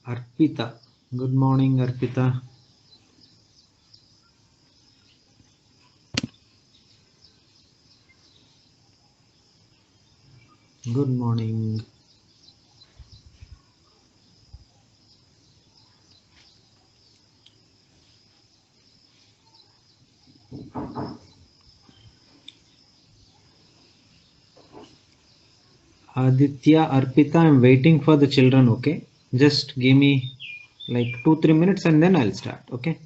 Arpita. Good morning, Arpita. Good morning. Aditya, Arpita, I'm waiting for the children, okay? Just give me like 2-3 minutes and then I'll start, okay?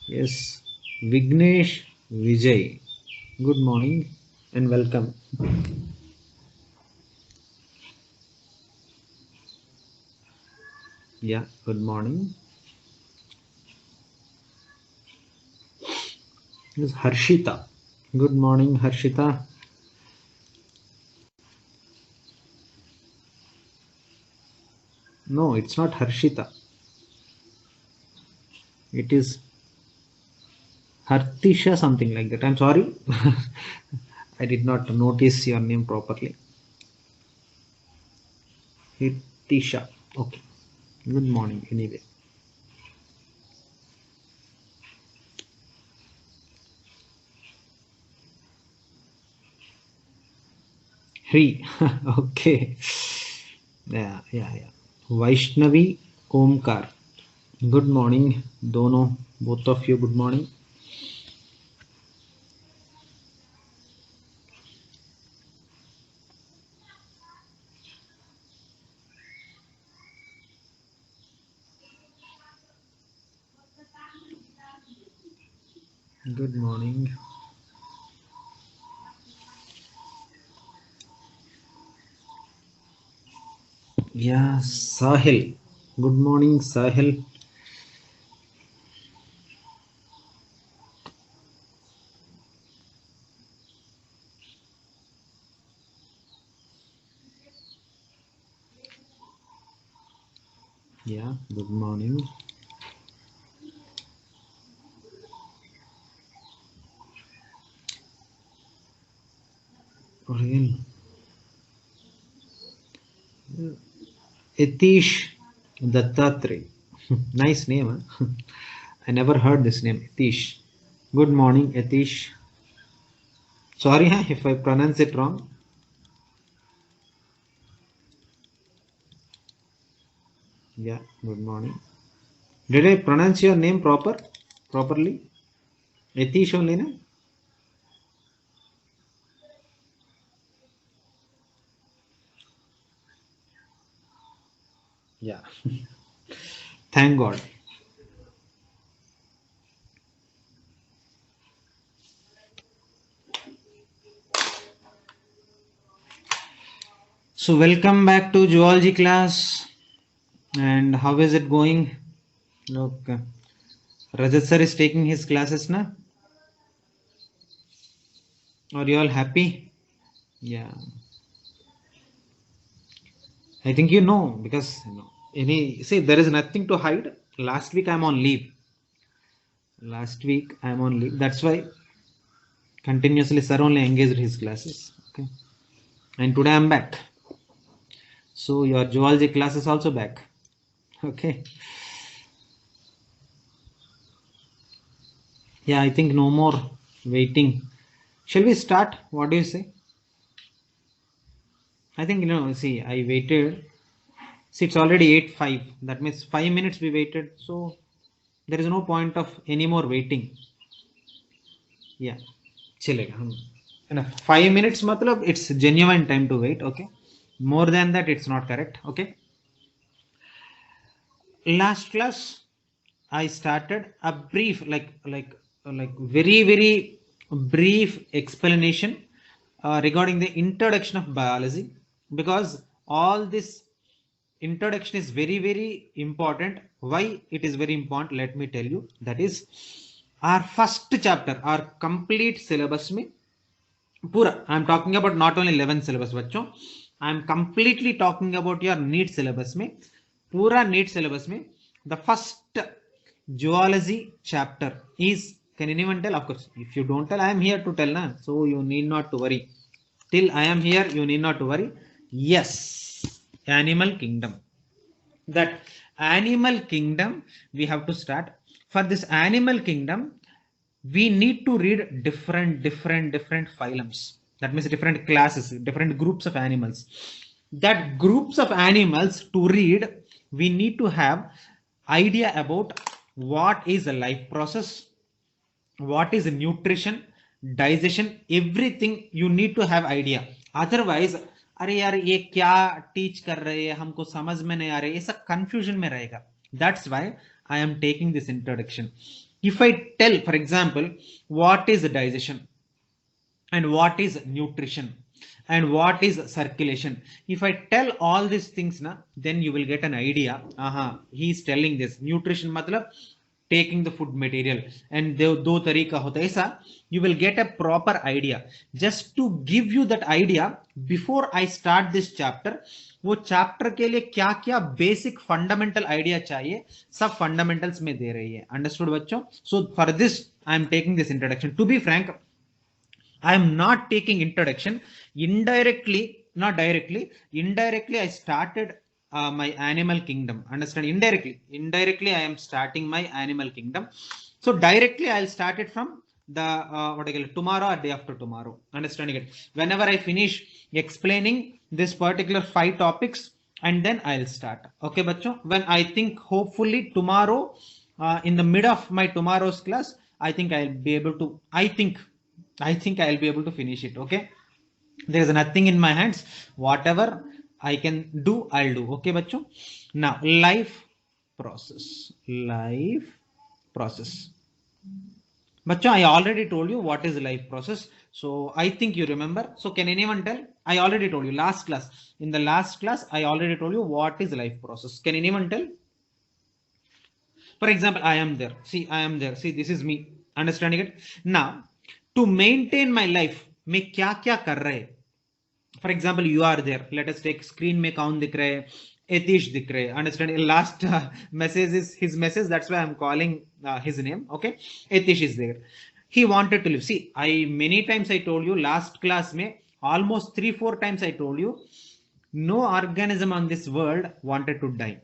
Yes. Vignesh Vijay. Good morning and welcome. Yeah, good morning. This is Harshita. Good morning, Harshita. No, it's not Harshita. It is Hartisha, something like that. I'm sorry. I did not notice your name properly. Hartisha. Okay. Good morning, anyway. Hri. Okay. Yeah. Vaishnavi Omkar. Good morning, Dono. Both of you, good morning. Good morning. Yeah, Sahil. Good morning, Sahil. Yeah, good morning. Again, Etish Dattatray. Nice name, huh? I never heard this name, Etish. Good morning, Etish. Sorry huh, if I pronounce it wrong. Yeah, good morning. Did I pronounce your name properly? Etish only, na? Yeah. Thank God. So welcome back to zoology class. And how is it going? Look, Rajat sir is taking his classes, na? Are you all happy? Yeah. I think you know because any see there is nothing to hide. Last week I'm on leave. Last week I'm on leave. That's why continuously sir only engaged his classes. Okay. And today I'm back. So your zoology class is also back. Okay. Yeah, I think no more waiting. Shall we start? What do you say? I think see, I waited. See, it's already 8:05. That means 5 minutes we waited. So there is no point of any more waiting. Yeah. चलेगा हम enough 5 minutes मतलब it's genuine time to wait. Okay, more than that it's not correct. Okay, last class I started a brief like very brief explanation regarding the introduction of biology, because all this introduction is very important. Why it is very important, let me tell you. That is our first chapter, our complete syllabus में पूरा I am talking about not only 11 syllabus बच्चों, I am completely talking about your NEET syllabus में, पूरा NEET syllabus में the first zoology chapter is, can anyone tell? Of course, if you don't tell, I am here to tell na, so you need not to worry. Till I am here, you need not to worry. Yes, animal kingdom. That animal kingdom we have to start. For this animal kingdom, we need to read different phylums. That means different classes, different groups of animals. That groups of animals to read, we need to have idea about what is a life process, what is nutrition, digestion, everything you need to have idea. Otherwise, अरे यार ये क्या teach कर रहे हैं, हमको समझ में नहीं आ रहा है, ऐसा कंफ्यूजन में रहेगा. That's why I am taking this introduction. If I tell, for example, what is digestion and what is nutrition and what is circulation, if I tell all these things na, then you will get an idea. He is telling this nutrition matlab taking the food material, and do tarika hota hai aisa, you will get a proper idea. Just to give you that idea, before I start this chapter, वो chapter के लिए क्या क्या basic fundamental idea चाहिए, सब fundamentals में दे रही है. अंडरस्टूड बच्चों? So for this I am taking this introduction. To be frank, I am not taking introduction. Indirectly, not directly, indirectly I started my animal kingdom. Understand? Indirectly I am starting my animal kingdom. So directly I'll start it from the what I call tomorrow or day after tomorrow. Understanding it? Whenever I finish explaining this particular 5 topics, and then I'll start. Okay, bachcho? When I think hopefully tomorrow, in the mid of my tomorrow's class, I think I'll be able to. I think I'll be able to finish it. Okay, there is nothing in my hands. Whatever I can do, I'll do. Okay, bachcho. Now, life process. Bachcho, I already told you what is life process. So I think you remember. So can anyone tell? I already told you last class. In the last class, I already told you what is life process. Can anyone tell? For example, I am there. See, I am there. See, this is me. Understanding it? Now, to maintain my life, मैं क्या क्या कर रहे? For example, you are there. Let us take screen में कौन दिख रहे? Etish दिख रहे. Understand? Last message is his message. That's why I'm calling his name. Okay, Etish is there. He wanted to live. See, many times I told you last class में almost 3-4 times I told you, no organism on this world wanted to die.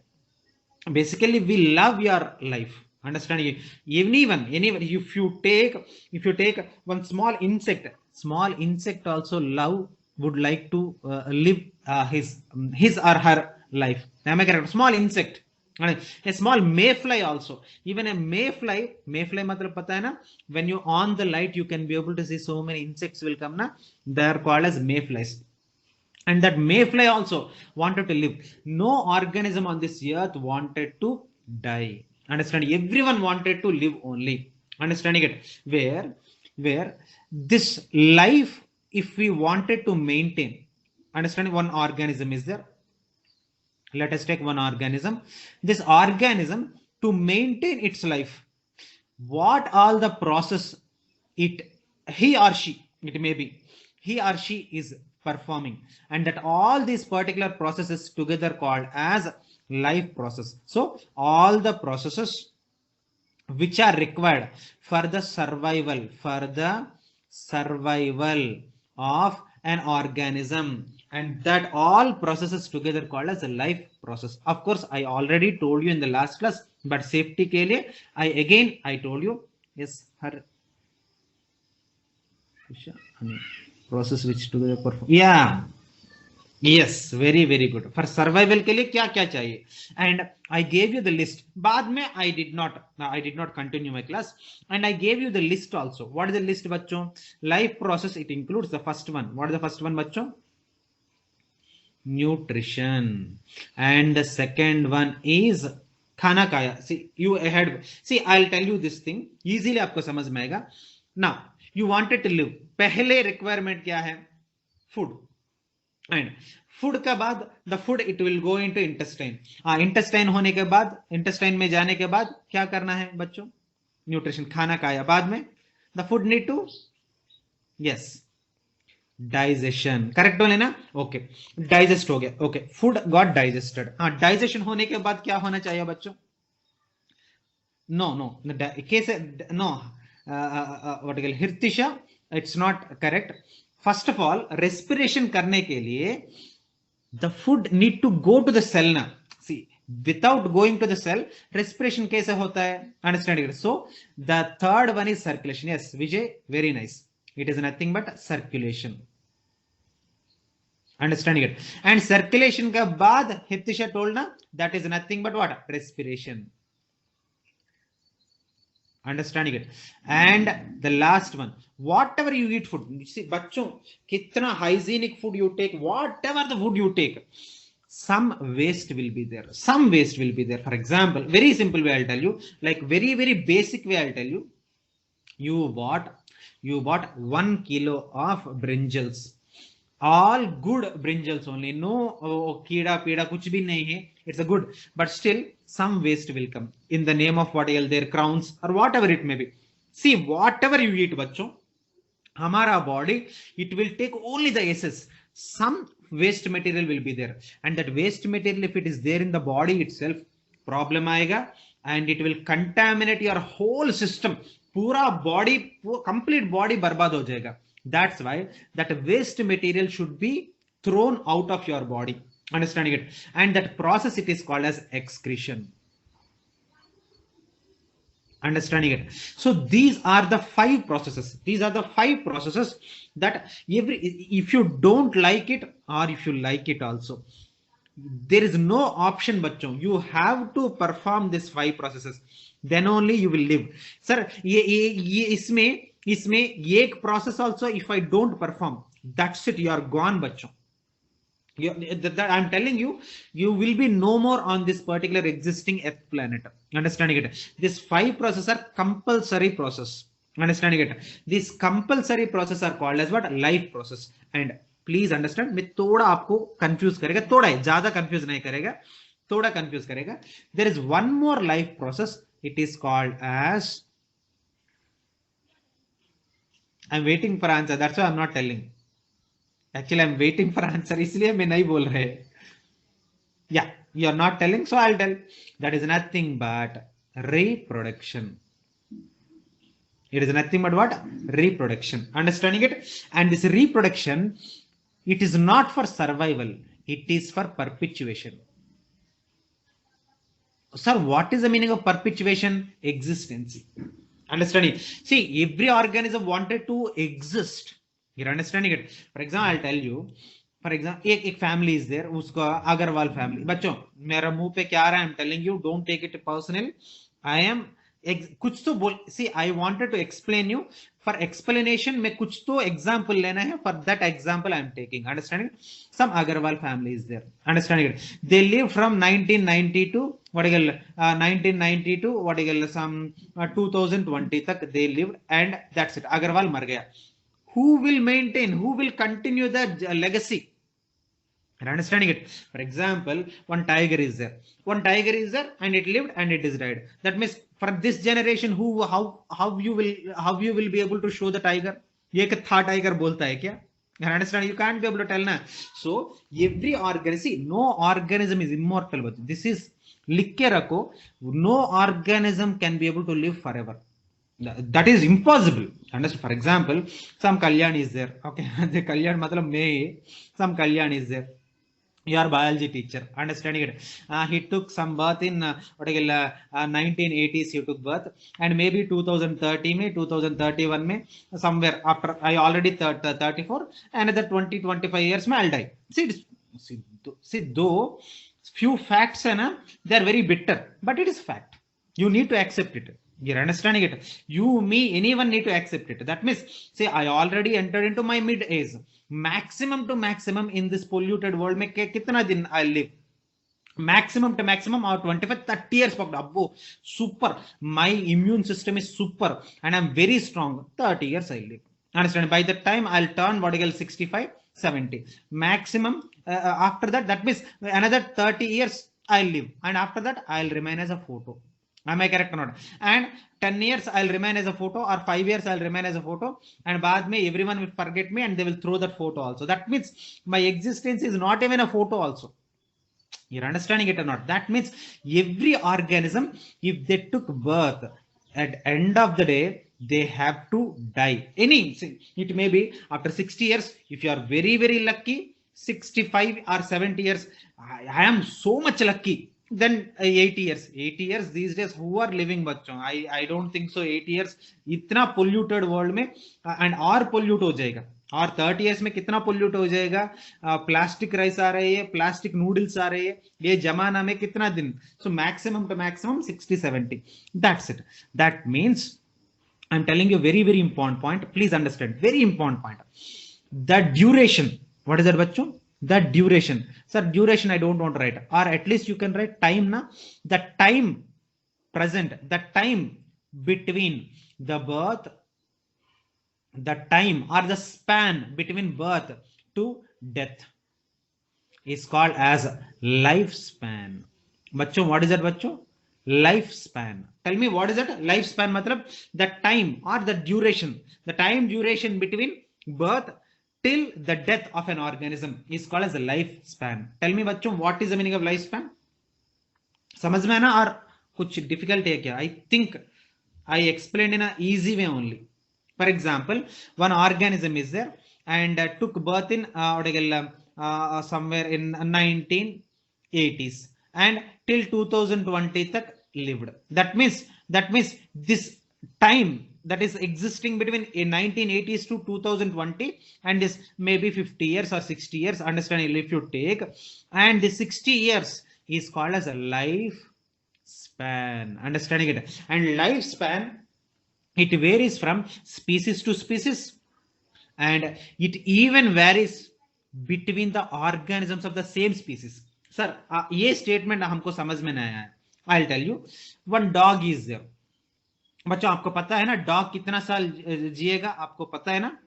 Basically, we love your life. Understanding? Anyone, if you take one small insect also would like to live his or her life. Am I correct? Small insect, a small mayfly also. Even a mayfly matlab pata hai na, when you on the light, you can be able to see so many insects will come na. They are called as mayflies. And that mayfly also wanted to live. No organism on this earth wanted to die. Understanding? Everyone wanted to live only. Understanding it? Where this life, if we wanted to maintain, understanding, one organism is there. Let us take one organism. This organism, to maintain its life, what all the process he or she is performing, and that all these particular processes together called as life process. So all the processes which are required for the survival of an organism, and that all processes together called as a life process. Of course, I already told you in the last class, but safety ke liye I told you. Yes, her process which together perform. Yeah, yes, very good. For survival के लिए क्या क्या चाहिए? And I gave you the list. बाद में I did not continue my class, and I gave you the list also. What is the list, बच्चों? Life process, it includes the first one. What is the first one, बच्चों? Nutrition. And the second one is खाना खाया. See, I'll tell you this thing easily, आपको समझ में आएगा. Now, you wanted to live. पहले requirement क्या है? Food. And food का बाद, the food it will go into intestine. Intestine होने के बाद, intestine में जाने के बाद क्या करना है बच्चों? Nutrition. खाना खाया. बाद में the food need to, yes, digestion. Correct बोले ना? Okay, digest हो गया. Okay, food got digested. Digestion होने के बाद क्या होना चाहिए बच्चों? No, case no. What you call Hirtisha? It's not correct. First of all, respiration करने के लिए the food need to go to the cell ना. See, without going to the cell, respiration कैसे होता है? Understanding it. So the third one is circulation. Yes, Vijay, very nice. It is nothing but circulation. Understanding it. And circulation का बाद Hitisha told na, that is nothing but what? Respiration. Understanding it. And the last one, whatever you eat food, you see बच्चों कितना hygienic food you take, whatever the food you take, some waste will be there. Some waste will be there. For example, very simple way I'll tell you, like very basic way I'll tell you. You bought 1 kilo of brinjals, all good brinjals only, no keeda peeda kuch bhi nahi hai, it's a good, but still some waste will come in the name of what else, their crowns or whatever it may be. See, whatever you eat bachcho, hamara body, it will take only the excess. Some waste material will be there, and that waste material, if it is there in the body itself, problem aayega, and it will contaminate your whole system. Pura body, complete body barbad ho jayega. That's why that waste material should be thrown out of your body. Understanding it? And that process, it is called as excretion. Understanding it? So these are the 5 processes. These are the 5 processes that if you don't like it or if you like it also, there is no option bachcho. You have to perform these 5 processes. Then only you will live. Sir, इसमें एक process also, if I don't perform, that's it, you are gone bachcho. I'm telling you, you will be no more on this particular existing Earth planet. Understanding it? These 5 processes are compulsory process. Understanding it? These compulsory processes are called as what? Life process. And please understand, मैं थोड़ा आपको confuse करेगा, थोड़ा है, ज़्यादा confuse नहीं करेगा, थोड़ा confuse करेगा. There is one more life process. It is called as, I'm waiting for answer. That's why I'm not telling. Actually, I'm waiting for answer. इसलिए मैं नहीं बोल रहे. Yeah, you're not telling, so I'll tell. That is nothing but reproduction. It is nothing but what? Reproduction. Understanding it? And this reproduction, it is not for survival. It is for perpetuation. Sir, what is the meaning of perpetuation? Existence. Understanding? See, every organism wanted to exist. You're understanding it? For example, I'll tell you. For example, एक family is there, उसका Agarwal family. बच्चों, मेरा मुंह पे क्या आ रहा है? I'm telling you, don't take it personal. I am कुछ तो बोल. See, I wanted to explain you. For explanation, में कुछ तो example लेना है. For that example, I am taking. Understanding? Some Agarwal family is there. Understanding it? They live from 1990 to what is 1990 to what is some 2020 तक they lived, and that's it. Agarwal मर गया. Who will maintain? Who will continue the legacy? And understanding it? For example, one tiger is there. One tiger is there, and it lived and it is died. That means for this generation, how you will be able to show the tiger? ये एक था tiger बोलता है क्या? You understand? You can't be able to tell ना. So every organism, no organism is immortal. But this is लिख के रखो. No organism can be able to live forever. That is impossible. Understand? For example, some Kalyan is there. Okay, the Kalyan matlab me. Some Kalyan is there. Your biology teacher. Understanding it? He took some birth in 1980s. He took birth, and maybe 2030 में 2031 में somewhere after I already 34, another 20-25 years में I'll die. See, though few facts है ना, they are very bitter, but it is fact. You need to accept it. You're understanding it? You, me, anyone need to accept it. That means, say, I already entered into my mid age. Maximum to maximum in this polluted world में कितना दिन I live? Maximum to maximum or 25-30 years. Abbo, super. My immune system is super, and I'm very strong. 30 years I live. Understand? By the time I'll turn what is 65-70 maximum. After that, that means another 30 years I'll live, and after that I'll remain as a photo. Am I correct or not? And 10 years I'll remain as a photo, or 5 years I'll remain as a photo, and baad mein everyone will forget me and they will throw that photo also. That means my existence is not even a photo also. You're understanding it or not? That means every organism, if they took birth, at end of the day, they have to die. It may be after 60 years, if you are very, very lucky, 65 or 70 years. I am so much lucky. then 8 years, 8 years these days who are living बच्चों, I don't think so 8 years इतना polluted world में and और pollute हो जाएगा, और 30 years में कितना pollute हो जाएगा, प्लास्टिक राइस आ रही है, प्लास्टिक नूडल्स आ रही है, ये जमाना में कितना दिन, so maximum to maximum 60-70, that's it. That means I'm telling you very very important point, please understand, very important point, the duration. What is that bachcho? The duration. Sir, duration I don't want to write, or at least you can write time na, the time present, the time between the birth, the time or the span between birth to death is called as lifespan. Bachcho, what is that bachcho? Lifespan. Tell me what is that lifespan? Matlab the time or the duration, the time duration between birth till the death of an organism is called as a lifespan. Tell me बच्चों, what is the meaning of lifespan? समझ में है ना, और कुछ difficult है क्या? I think I explained in a easy way only. For example, one organism is there and took birth in somewhere in 1980s and till 2020 tak lived. That means this time that is existing between 1980s to 2020 and this maybe 50 years or 60 years, understand, if you take, and the 60 years is called as a lifespan, understanding it. And lifespan, it varies from species to species and it even varies between the organisms of the same species. Sir, ये statement हमको समझ में नहीं आया है. I'll tell you, one dog is there. बच्चों आपको पता है ना डॉग कितना साल जिएगा, आपको पता है ना?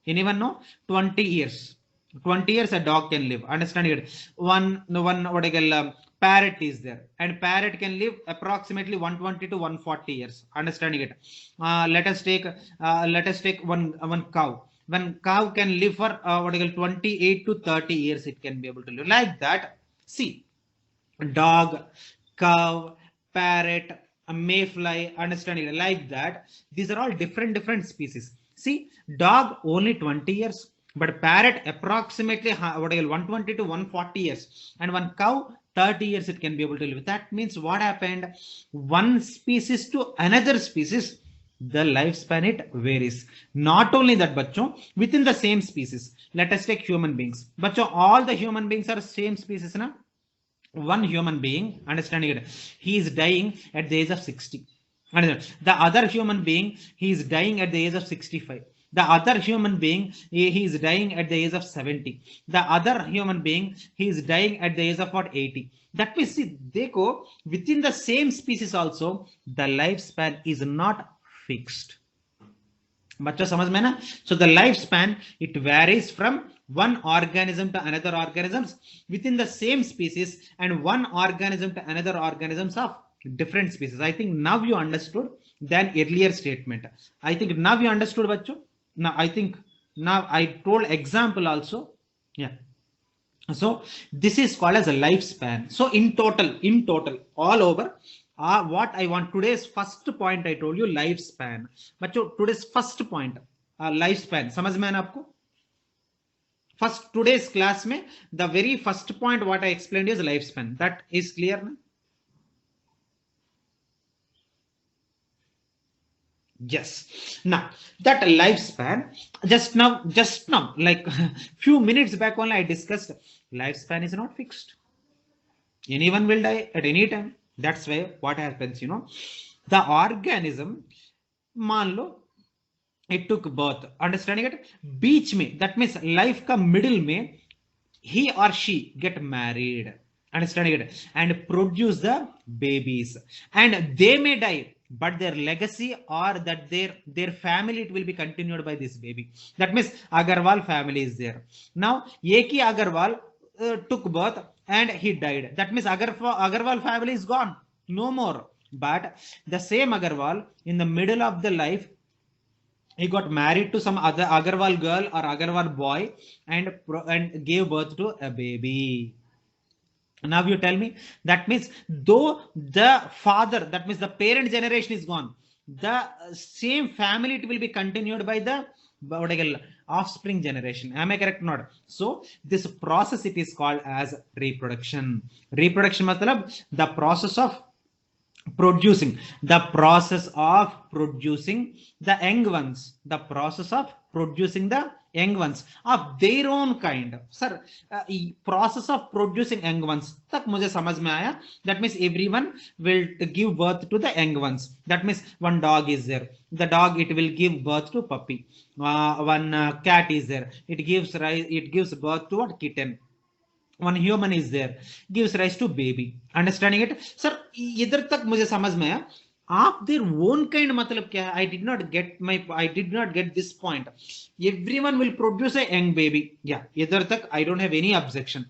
Anyone know? 20 years. 20 years a dog can live. Understand it? One what I call parrot is there, and parrot can live approximately 120 to 140 years. Understanding it? Let us take one cow. One cow can live for what I call 28 to 30 years. It can be able to live like that. See, dog, cow, parrot, a mayfly, understanding it like that. These are all different species. See, dog only 20 years, but parrot approximately 120 to 140 years, and one cow 30 years it can be able to live. That means what happened? One species to another species, the lifespan it varies. Not only that, bachcho, within the same species. Let us take human beings. Bachcho, all the human beings are same species, na? One human being, understanding it, he is dying at the age of 60. The other human being, he is dying at the age of 65. The other human being, he is dying at the age of 70. The other human being, he is dying at the age of what, 80. That means, see, dekho, within the same species also, the lifespan is not fixed. बच्चों समझ में ना? So the lifespan, it varies from one organism to another organisms within the same species and one organism to another organisms of different species. I think now you understood than earlier statement. I think now you understood, bachcho. Now I think now I told example also. Yeah. So this is called as a lifespan. So in total, all over, what I want, today's first point I told you, lifespan. बच्चों today's first point, lifespan. समझ में आना आपको? First today's class में the very first point what I explained is lifespan. That is clear ना? Yes. Now that lifespan, just now, like few minutes back only I discussed, lifespan is not fixed. Anyone will die at any time. That's why what happens, you know, the organism, मान लो, it took birth, understanding it, बीच में, that means life का middle में, he or she get married, understanding it, and produce the babies, and they may die, but their legacy or that their family, it will be continued by this baby. That means Agarwal family is there. Now Yeki Agarwal took birth and he died. That means Agarwal family is gone, no more. But the same Agarwal, in the middle of the life, he got married to some other Agarwal girl or Agarwal boy and gave birth to a baby. Now you tell me, that means though the father, that means the parent generation is gone, the same family, it will be continued by the what I call offspring generation. Am I correct or not? So this process it is called as reproduction. Reproduction matlab the process of producing the young ones, the process of producing the young ones of their own kind. Sir, process of producing young ones tak mujhe samajh mein aaya. That means everyone will give birth to the young ones. That means one dog is there, the dog it will give birth to puppy. One cat is there, it gives birth to what, kitten. One human is there, gives rise to baby. Understanding it, sir? इधर तक मुझे समझ में आया. आप their own kind मतलब क्या है? I did not get this point. Everyone will produce a young baby. Yeah, इधर तक I don't have any objection.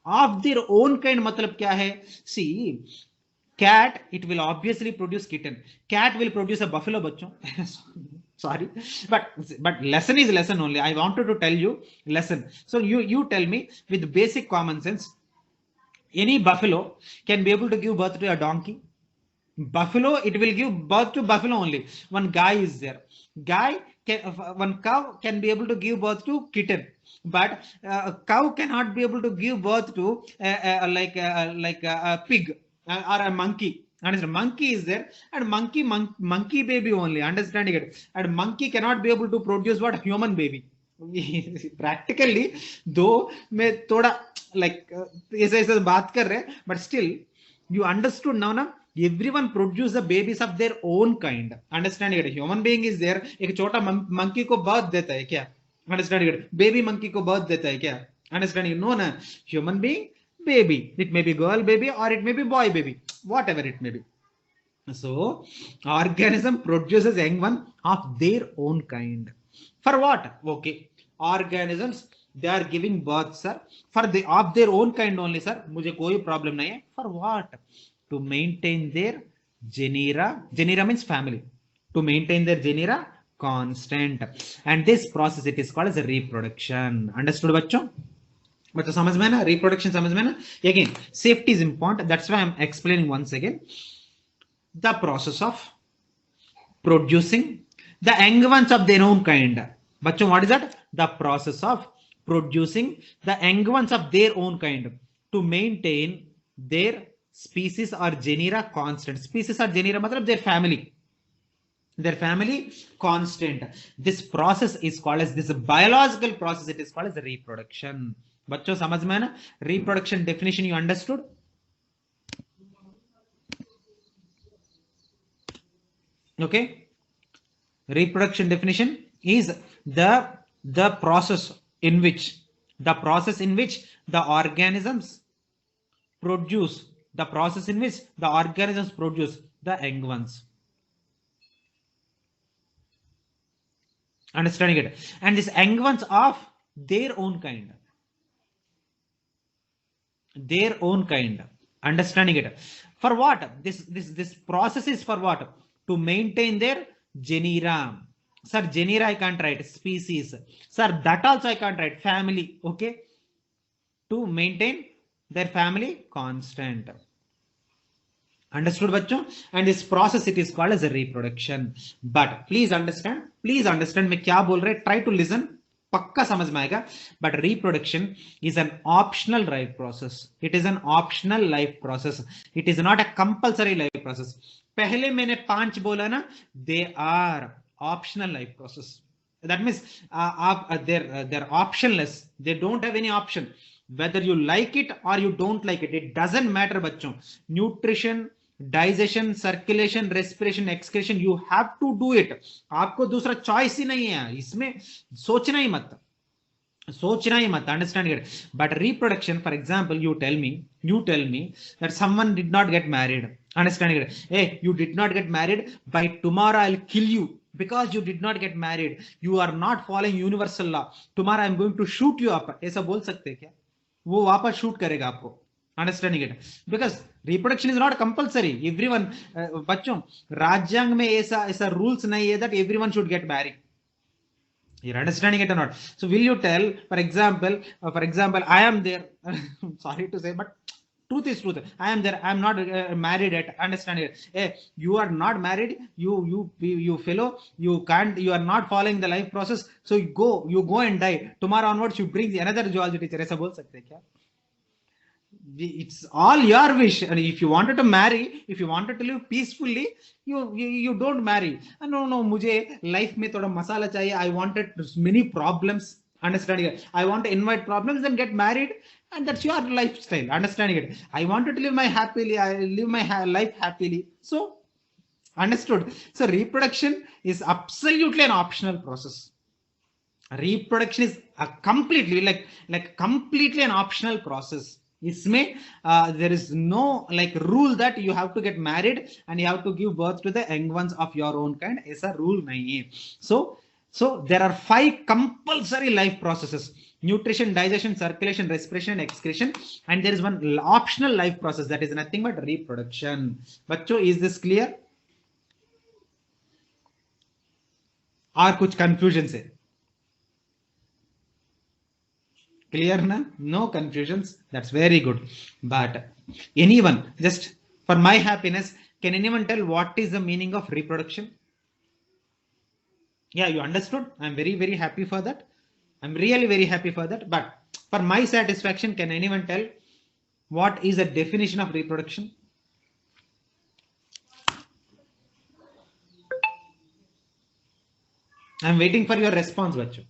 Of their own kind मतलब क्या है? See, cat it will obviously produce kitten. Cat will produce a buffalo बच्चों. Sorry, but lesson is lesson only. I wanted to tell you lesson. So you tell me with basic common sense, any buffalo can be able to give birth to a donkey. Buffalo it will give birth to buffalo only. One guy is there. One cow can be able to give birth to kitten, but a cow cannot be able to give birth to a pig or a monkey. Understand? Monkey is there, and monkey baby only. Understanding it? And monkey cannot be able to produce what, human baby. Practically, though मैं थोड़ा like ऐसे बात कर रहे, but still you understood now ना. Everyone produce the babies of their own kind. Understanding it? Human being is there. एक छोटा monkey को birth देता है क्या? Understanding it? Baby monkey को birth देता है क्या? Understanding it? No ना. Human being, baby. It may be girl baby or it may be boy baby. Whatever it may be. So organism produces young one of their own kind. For what? Okay. Organisms they are giving birth, sir, for the of their own kind only, sir. मुझे कोई problem नहीं है. For what? To maintain their genera. Genera means family. To maintain their genera constant. And this process it is called as a reproduction. Understood बच्चों? बच्चों समझ में ना? Reproduction समझ में ना? Again, safety is important. That's why I'm explaining once again. The process of producing the young ones of their own kind. बच्चों, what is that? The process of producing the young ones of their own kind to maintain their species or genera constant. Species or genera matlab their family constant. This process is called as, this biological process it is called as reproduction. बच्चों समझ में ना? Reproduction definition you understood? Okay. Reproduction definition is the process in which the organisms produce the young ones. Understanding it? And these young ones of their own kind. Understanding it? For what? This process is for what? To maintain their genera. Sir, genera I can't write. Species. Sir, that also I can't write. Family. Okay. To maintain their family constant. Understood बच्चों? And this process it is called as a reproduction. But please understand मैं क्या बोल रहे. Try to listen. पक्का समझ में आएगा. But reproduction is an optional life process. It is an optional life process. It is not a compulsory life process. पहले मैंने 5 बोला ना, they are optional life process. That means they're optionless. They don't have any option. Whether you like it or you don't like it, it doesn't matter बच्चों. Nutrition, digestion, circulation, respiration, excretion, you have to do it. आपको दूसरा choice ही नहीं है. इसमें सोचना ही मत. Understand it? But reproduction, for example, you tell me that someone did not get married. Understand it? Hey, you did not get married. By tomorrow I'll kill you because you did not get married. You are not following universal law. Tomorrow I'm going to shoot you up. ऐसा बोल सकते हैं क्या? वो वापस shoot करेगा आपको. Understanding it? Because reproduction is not compulsory. Everyone, बच्चों, राज्यांग में ऐसा rules नहीं है that everyone should get married. You're understanding it or not? So will you tell, for example, I am there. Sorry to say, but Truth is truth. I am there. I am not married yet. Understand it. Hey, you are not married. You fellow. You can't. You are not following the life process. So you go and die. Tomorrow onwards, you bring another zoology teacher. ऐसा बोल सकते हैं क्या? It's all your wish. And if you wanted to marry, if you wanted to live peacefully, you don't marry. No, मुझे life में थोड़ा मसाला चाहिए. I wanted many problems. Understanding it. I want to invite problems and get married, and that's your lifestyle. Understanding it. I wanted to live my happily. I live my life happily. So understood. So reproduction is absolutely an optional process. Reproduction is a completely like completely an optional process. इसमें there is no like rule that you have to get married and you have to give birth to the young ones of your own kind. ऐसा rule नहीं है. So there are 5 compulsory life processes: nutrition, digestion, circulation, respiration, excretion, and there is one optional life process that is nothing but reproduction. बच्चों, is this clear? और कुछ confusion से? Clear na? No confusions. That's very good. But anyone, just for my happiness, can anyone tell what is the meaning of reproduction? Yeah, you understood. I'm very, very happy for that. I'm really very happy for that. But for my satisfaction, can anyone tell what is the definition of reproduction? I'm waiting for your response, Bachu.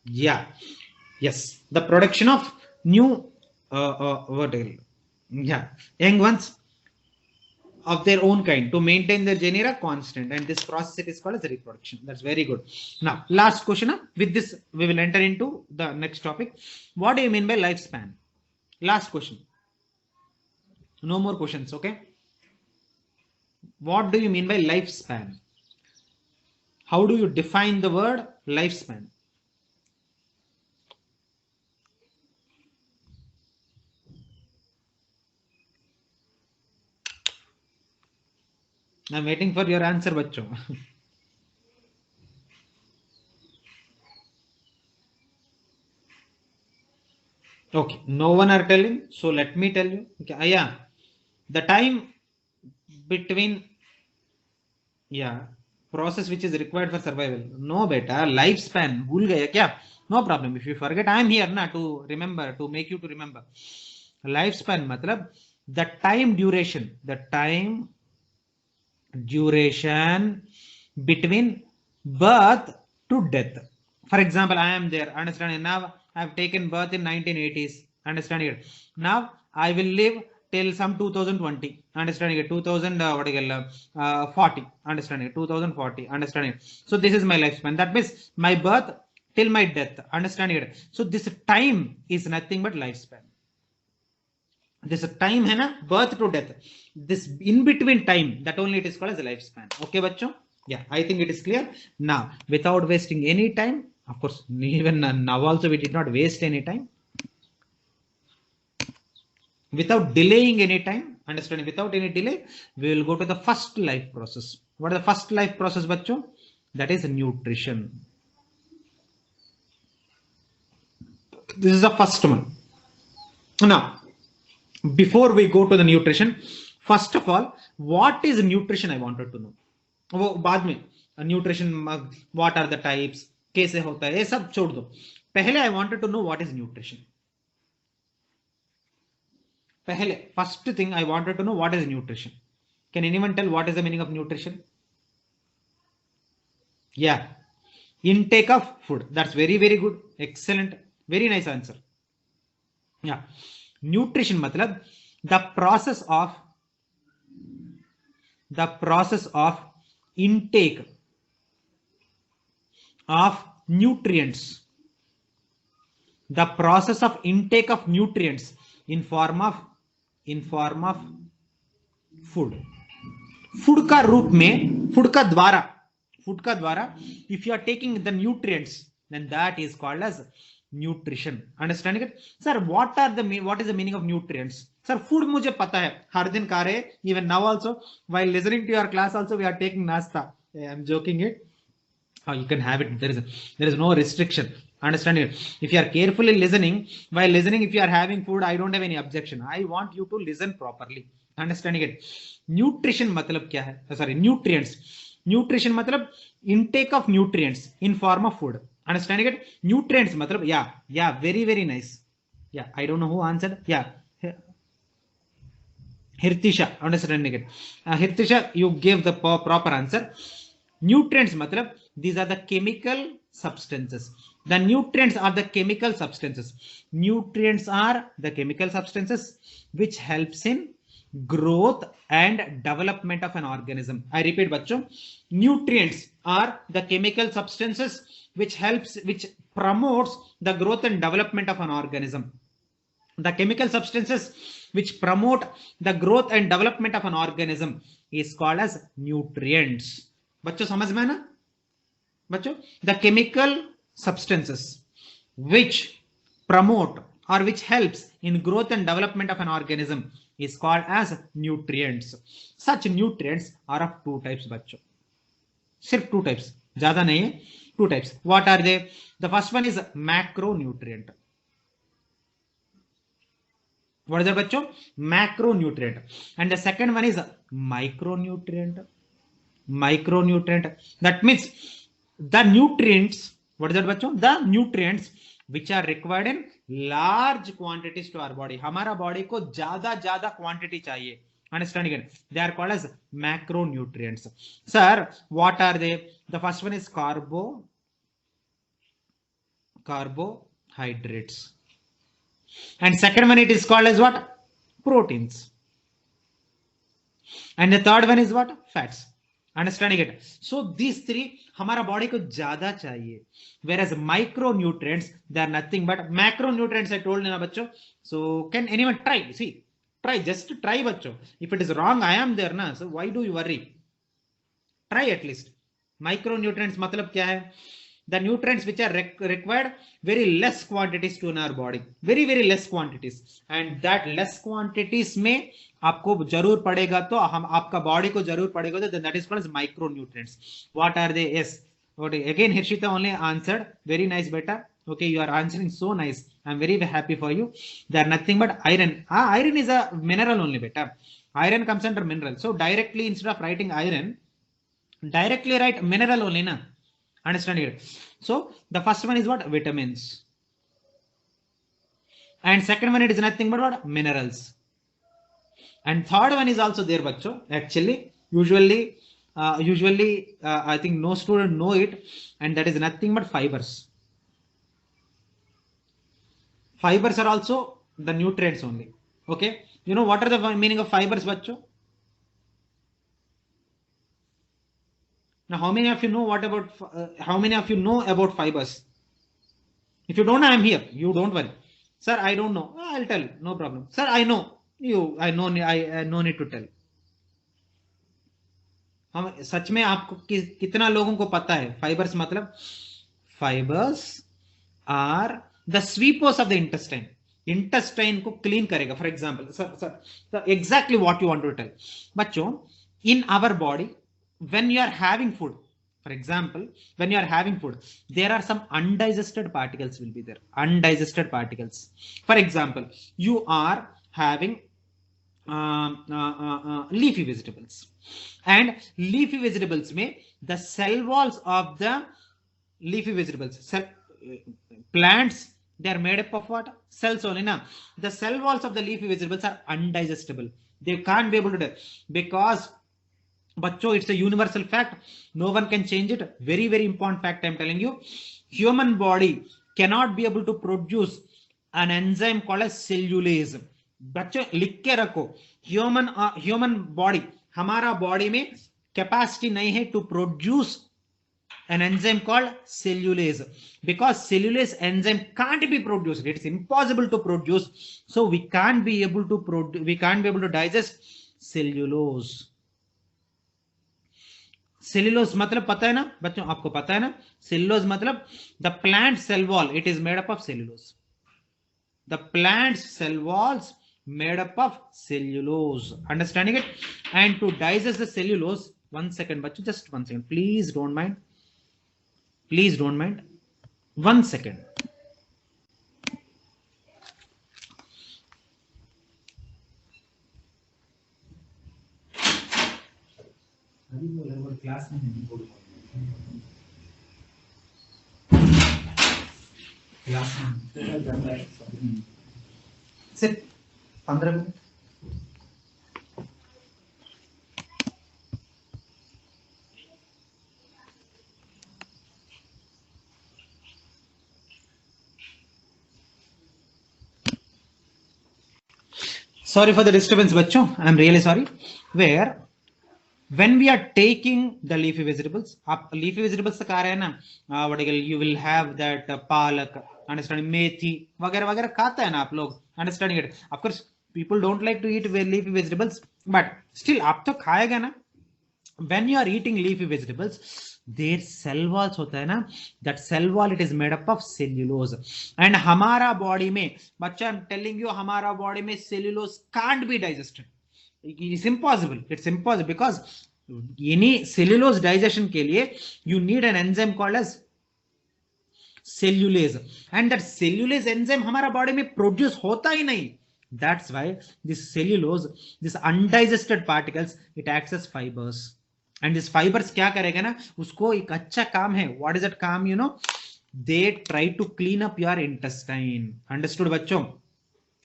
Yeah, yes, the production of new young ones of their own kind to maintain their genera constant, and this process it is called as reproduction. That's very good. Now last question. With this we will enter into the next topic. What do you mean by lifespan? Last question. No more questions. Okay, what do you mean by lifespan? How do you define the word lifespan? I'm waiting for your answer, bachcho. Okay, no one are telling, so let me tell you. Okay, yeah, the time between process which is required for survival. No beta, lifespan bhul gaya kya? No problem. If you forget, I am here na to remember, to make you to remember. Lifespan matlab the time duration between birth to death. For example, I am there. Understand? Now I have taken birth in 1980s. Understand it? Now I will live till some 2020. Understanding it? 2040. Understanding it? 2040. Understanding it? So this is my lifespan. That means my birth till my death. Understanding it? So this time is nothing but lifespan. This time है ना, birth to death. This in between time, that only it is called as a lifespan. Okay, bachcho? Yeah, I think it is clear. Now, without wasting any time, of course, even now also we did not waste any time. Without delaying any time, understanding, without any delay, we will go to the first life process. What is the first life process, bachcho? That is nutrition. This is the first one. Now, before we go to the nutrition, first of all, what is nutrition? I wanted to know. वो बाद में nutrition, what are the types, कैसे होता है, ये सब छोड़ दो. पहले I wanted to know what is nutrition. पहले, first thing I wanted to know what is nutrition. Can anyone tell what is the meaning of nutrition? Yeah, intake of food. That's very, very good. Excellent. Very nice answer. Yeah. Nutrition matlab the process of intake of nutrients. The process of intake of nutrients in form of food. Food का रूप में, food का द्वारा, if you are taking the nutrients, then that is called as nutrition. Understanding it? Sir, what is the meaning of nutrients? Sir, food मुझे पता है, हर दिन खा रहे, even now also, while listening to your class also we are taking nasta. I'm joking it. Oh, you can have it. There is no restriction. Understand it? If you are carefully listening, while listening, if you are having food, I don't have any objection. I want you to listen properly. Understanding it? Nutrition मतलब क्या है? Sorry, nutrients. Nutrition मतलब intake of nutrients in form of food. Understanding it? Nutrients मतलब yeah, very nice. Yeah, I don't know who answered. Yeah, Hirtisha, understanding it. Hirtisha, you gave the proper answer. Nutrients matlab these are the chemical substances. The nutrients are the chemical substances. Nutrients are the chemical substances which helps in growth and development of an organism. I repeat bachcho, nutrients are the chemical substances which promotes the growth and development of an organism. The chemical substances which promote the growth and development of an organism is called as nutrients. बच्चों समझ में ना बच्चों, the chemical substances which promote or which helps in growth and development of an organism is called as nutrients. Such nutrients are of two types बच्चों, सिर्फ two types, ज्यादा नहीं है, two types. What are they? The first one is macronutrient. What is that bachcho? Macronutrient. And the second one is micronutrient. Micronutrient. That means the nutrients. What is that bachcho? The nutrients which are required in large quantities to our body. हमारा body को ज़्यादा quantity चाहिए. Understanding it? They are called as macronutrients. Sir, what are they? The first one is carbohydrates. And second one, it is called as what? Proteins. And the third one is what? Fats. Understanding it? So these three हमारा body को ज़्यादा चाहिए. Whereas micronutrients, they are nothing but macronutrients. I told you ना बच्चों. So can anyone try? See, just try बच्चों. If it is wrong, I am there ना. So why do you worry? Try at least. Micronutrients मतलब क्या है? The nutrients which are required very less quantities to in our body, very less quantities, and that less quantities में आपको जरूर पड़ेगा तो हम आपका body को जरूर पड़ेगा तो that is called as micronutrients. What are they? Yes. Okay. Again, Hirshita only answered. Very nice, beta. Okay, you are answering so nice. I'm very happy for you. They are nothing but iron. Iron is a mineral only, beta. Iron comes under mineral. So directly instead of writing iron, directly write mineral only, na. Understand it? So the first one is what? Vitamins. And second one, it is nothing but what? Minerals. And third one is also there, bacho. Actually, usually, I think no student know it, and that is nothing but fibers. Fibers are also the nutrients only. Okay. You know what are the meaning of fibers, bacho? Now, how many of you know about fibers? If you don't know, I'm here. You don't worry. Sir, I don't know. I'll tell. No problem. Sir, I know. I no need to tell. हम सच में आपको कितना लोगों को पता है fibres मतलब? Fibres are the sweepers of the intestine. Intestine को क्लीन करेगा. For example, sir exactly what you want to tell बच्चों, in our body when you are having food, for example, when you are having food, there are some undigested particles will be there. Undigested particles. For example, you are having leafy vegetables, and leafy vegetables may the cell walls of the leafy vegetables, plants, they are made up of what? Cells only. Now, the cell walls of the leafy vegetables are undigestible. They can't be able to do because बच्चों, it's a universal fact. No one can change it. Very important fact I'm telling you. Human body cannot be able to produce an enzyme called as cellulase. बच्चों लिख के रखो, human body, हमारा body में capacity नहीं है to produce an enzyme called cellulase, because cellulase enzyme can't be produced. It's impossible to produce. So we can't be able to digest cellulose. Cellulose मतलब पता है ना बच्चों, आपको पता है ना? सेल्यूलोज मतलब the plant cell wall, it is made up of cellulose. The plant cell walls made up of cellulose. Understanding it? And to digest the cellulose, 1 second बच्चों, just 1 second, please don't mind, 1 second. Class में सिर्फ 15 minute. Sorry for the disturbance, बच्चों. I'm really sorry. Where when we are taking the leafy vegetables, आप leafy vegetables तक आ रहे हैं ना, what you will have that पालक, understanding मेथी वगैरह वगैरह खाता है ना आप लोग, understanding it. Of course, people don't like to eat leafy vegetables, but still आप तो खाएगा ना. When you are eating leafy vegetables, their cell walls होता है ना, that cell wall it is made up of cellulose, and हमारा body में, बच्चा I'm telling you, हमारा body में cellulose can't be digested. It's impossible. It's impossible because any cellulose digestion के लिए you need an enzyme called as cellulase, and that cellulase enzyme हमारा body में produce होता ही नहीं. That's why this cellulose, this undigested particles, it acts as fibers. And this fibers क्या करेगा ना, उसको एक अच्छा काम है. What is that काम? You know, they try to clean up your intestine. Understood बच्चों?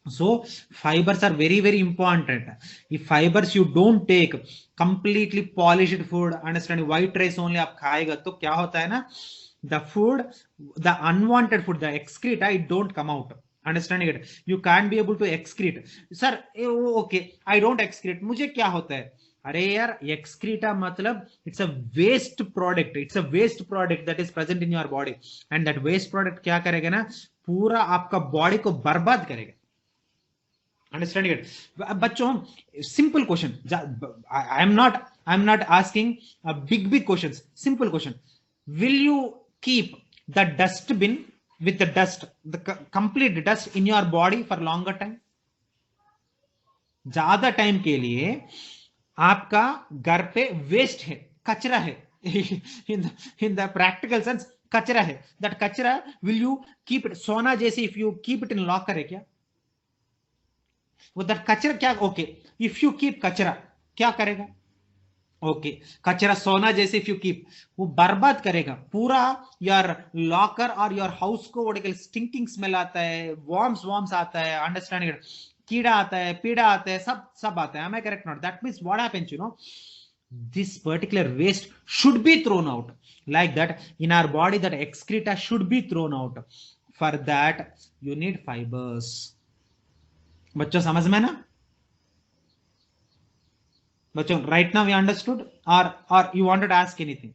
So fibers are very very important. If fibers you don't take completely polished food, understand white rice only आप खाएगा तो क्या होता है ना, the food, the unwanted food, the excreta, it don't come out. Understanding it? You can't be able to excrete. Sir, okay, I don't excrete. मुझे क्या होता है? अरे यार, excreta मतलब it's a waste product. It's a waste product that is present in your body, and that waste product क्या करेगा ना, पूरा आपका बॉडी को बर्बाद करेगा. Understanding it? बच्चों, simple question. I'm not asking big questions. Simple question. Will you keep the dustbin with the dust, the complete dust in your body for longer time? ज्यादा टाइम के लिए आपका घर पे वेस्ट है, कचरा है. in the practical sense कचरा है. that कचरा will you keep it? सोना जैसे if you keep it in locker है क्या? वो that कचरा क्या? ओके, if you keep कचरा क्या करेगा? ओके, कचरा सोना जैसे if you keep, वो बर्बाद करेगा पूरा योर लॉकर और योर हाउस को. वो स्टिंकिंग स्मेल आता है, वॉर्म्स आता है. अंडरस्टैंडिंग? कीड़ा आता है, पीड़ा आता है, सब आता है. Am I correct? Not. That means what happens, you know, this particular waste should be thrown out. Like that, in our body, that excreta should be thrown out. For that, you need fibers. बच्चों समझ में ना? बच्चों, right now we understood, or you wanted to ask anything?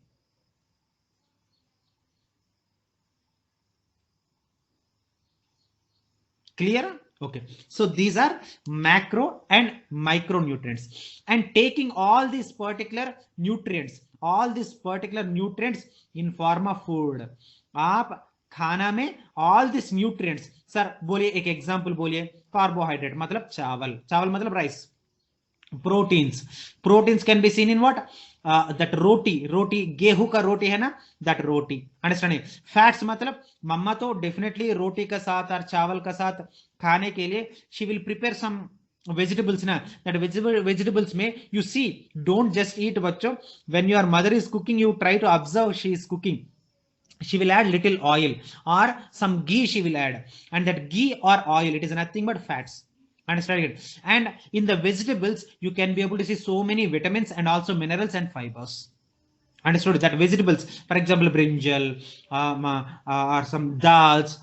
Clear? Okay, so these are macro and micronutrients, and taking all these particular nutrients in form of food. आप खाना में all these nutrients, sir बोलिए एक example बोलिए. Carbohydrate मतलब चावल मतलब rice. proteins can be seen in what? that roti गेहूं का रोटी है ना, that roti. अंडरस्टैंडिंग? फैट्स मतलब मम्मा तो डेफिनेटली रोटी का साथ और चावल का साथ खाने के लिए she will prepare some vegetables ना. that vegetables में you see, don't just eat बच्चों. when your mother is cooking, you try to observe she is cooking. She will add little oil or some ghee she will add, and that ghee or oil, it is nothing but fats. Understand it? And in the vegetables you can be able to see so many vitamins and also minerals and fibers. Understood? That vegetables, for example brinjal, or some dals,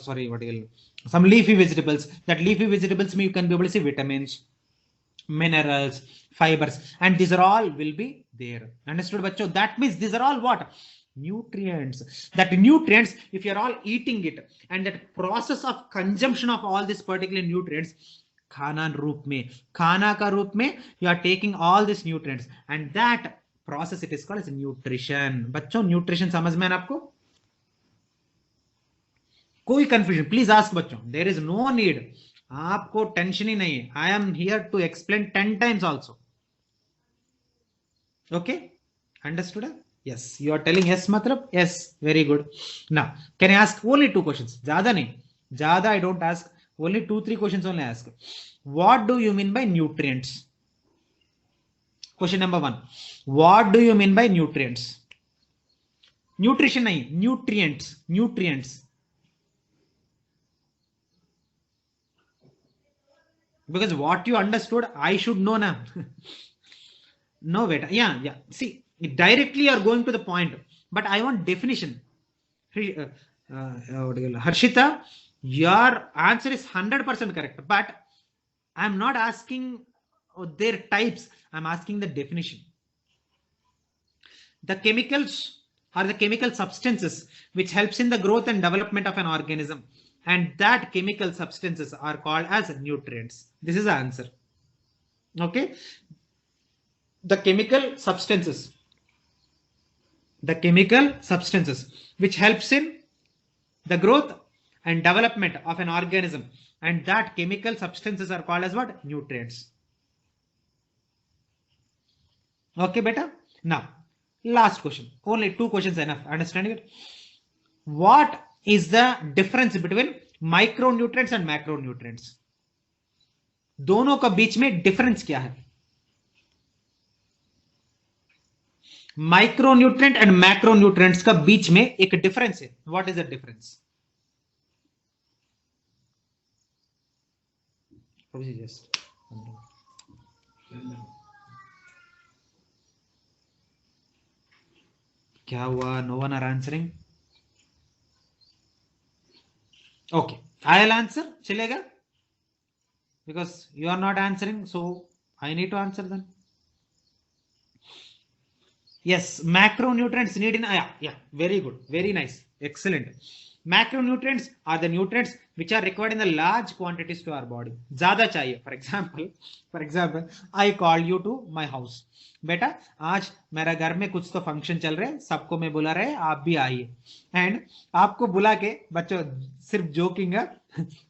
sorry, what else? Some leafy vegetables. That leafy vegetables you can be able to see vitamins, minerals, fibers, and these are all will be there. Understood bachcho? That means these are all what? Nutrients. That nutrients, if you're all eating it, and that process of consumption of all these particular nutrients, खाना का रूप में you are taking all these nutrients, and that process it is called as nutrition. बच्चों, nutrition समझ में है आपको? कोई कंफ्यूजन प्लीज आस्क बच्चों. देयर इज नो नीड, आपको टेंशन ही नहीं है. I am here to explain 10 times also. Okay, understood? yes, you are telling yes मतलब yes, very good. Now can I ask only 2 questions? ज्यादा नहीं, ज्यादा I don't ask, only 2-3 questions only ask. What do you mean by nutrients? Question number 1, what do you mean by nutrients? Nutrition नहीं, nutrients, nutrients, because what you understood I should know na. No beta, yeah, see, directly you are going to the point, but I want definition. Harshita, your answer is 100% correct, but I'm not asking their types, I'm asking the definition. The chemicals are the chemical substances which helps in the growth and development of an organism, and that chemical substances are called as nutrients. This is the answer. Okay, the chemical substances which helps in the growth and development of an organism, and that chemical substances are called as what? Nutrients. Okay beta, now last question, only 2 questions enough, understanding it? What is the difference between micronutrients and macronutrients? दोनों का बीच में difference क्या है? Micronutrient and macronutrients का बीच में एक difference है. What is the difference? क्या हुआ? No one are answering. Okay, I will answer, चलेगा? Because you are not answering, so I need to answer then. Yes, macronutrients need in, yeah, very good, very nice, excellent. Macronutrients are the nutrients which are required in the large quantities to our body. ज्यादा चाहिए. For example, I call you to my house. बेटा आज मेरा घर में कुछ तो function चल रहे हैं, सबको मैं बुला रहे, आप भी आइए. एंड आपको बुला के, बच्चों सिर्फ जोकिंग है,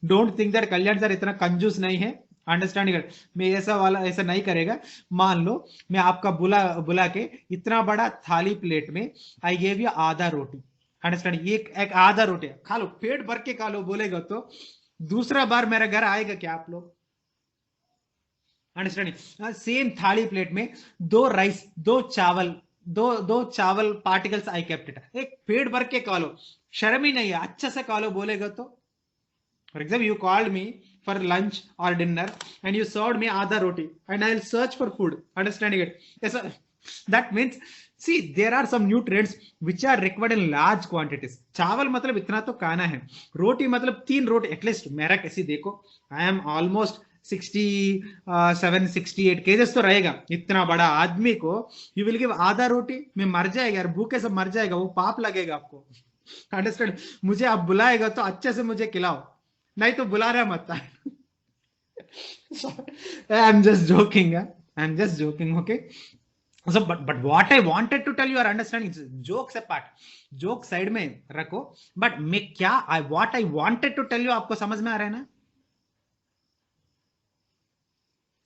don't think that Kalyan sir इतना कंजूस नहीं है, अंडरस्टैंडिंग. मैं ऐसा नहीं करेगा. मान लो मैं आपका बुला के इतना बड़ा थाली प्लेट में आई गिव यू आधा रोटी, अंडरस्टैंडिंग, एक आधा रोटी खा लो, पेट भर के खा लो बोलेगा तो दूसरा बार मेरा घर आएगा क्या आप लोग? अंडरस्टैंडिंग. सेम थाली प्लेट में 2 राइस, 2 चावल, दो चावल पार्टिकल्स आई केप्ट इट, एक पेट भर के खा लो, शर्म ही नहीं है, अच्छा से खा लो बोलेगा तो. For example, you called me for lunch or dinner and you served me adha roti and I'll search for food, understanding it? Yes, that means, see, there are some nutrients which are required in large quantities. चावल मतलब इतना तो खाना है, रोटी मतलब 3 रोटी at least. मेरा कैसी देखो, I am almost 67-68 केजेस तो रहेगा. इतना बड़ा आदमी को यू विल गिव आधा रोटी, मैं मर जाएगा यार, भूखे सब मर जाएगा, वो पाप लगेगा आपको. अंडरस्टैंड? मुझे आप बुलाएगा तो अच्छे से मुझे खिलाओ, नहीं तो बुला रहा मत. I'm just joking, okay? So but what I wanted to tell you, are understanding, jokes apart, joke side में रखो, but मैं क्या, what I wanted to tell you आपको समझ में आ रहा है ना?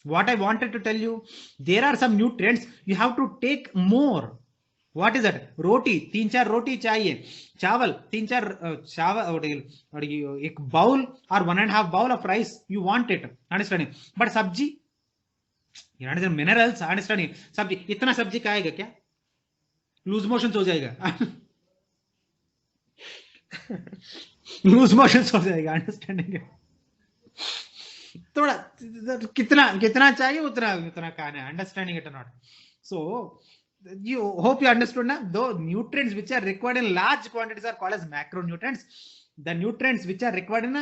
What I wanted to tell you, there are some nutrients you have to take more. What is that? रोटी 3-4 रोटी चाहिए, चावल 3-4 चावल, और एक बाउल और 1.5 bowl of rice you want it, understanding. But sabzi, minerals, understanding, sabzi, इतना सब्जी खाएगा क्या? लूज मोशन हो जाएगा. लूज मोशन हो जाएगा, अंडरस्टैंडिंग. थोड़ा कितना चाहिए उतना खाना है, understanding it not? So you hope you understood now. Though nutrients which are required in large quantities are called as macronutrients. The nutrients which are required in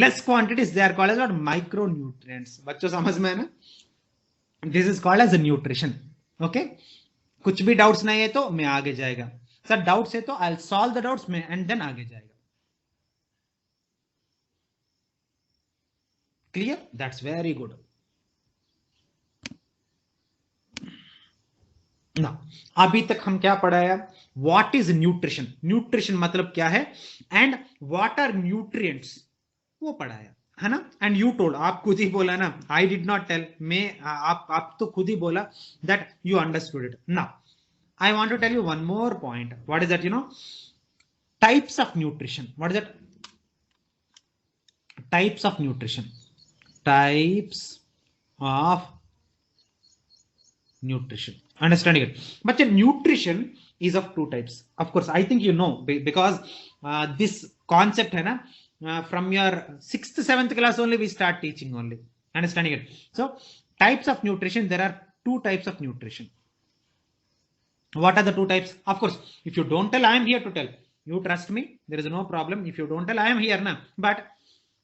less quantities, they are called as what? Micronutrients. बच्चों समझ में है ना? This is called as a nutrition. Okay? कुछ भी doubts नहीं है तो मैं आगे जाएगा. सर डाउट्स है तो I'll solve the doubts में and then आगे जाएगा. Clear? That's very good. ना अभी तक हम क्या पढ़ाया? व्हाट इज न्यूट्रिशन, न्यूट्रिशन मतलब क्या है, एंड व्हाट आर न्यूट्रिएंट्स, वो पढ़ाया है ना. एंड यू टोल्ड, आप खुद ही बोला ना, आई डिड नॉट टेल, मैं आप तो खुद ही बोला that you understood it. Now I want to tell you one more point. What is that? Types of nutrition. What is that? Types of nutrition. Types of nutrition. Understanding it? But nutrition is of two types. Of course, I think you know because this concept hai na, from your 6th 7th class only we start teaching only. Understanding it? So types of nutrition, there are two types of nutrition. What are the two types? Of course, if you don't tell, I am here to tell. You trust me, there is no problem. If you don't tell, I am here now. But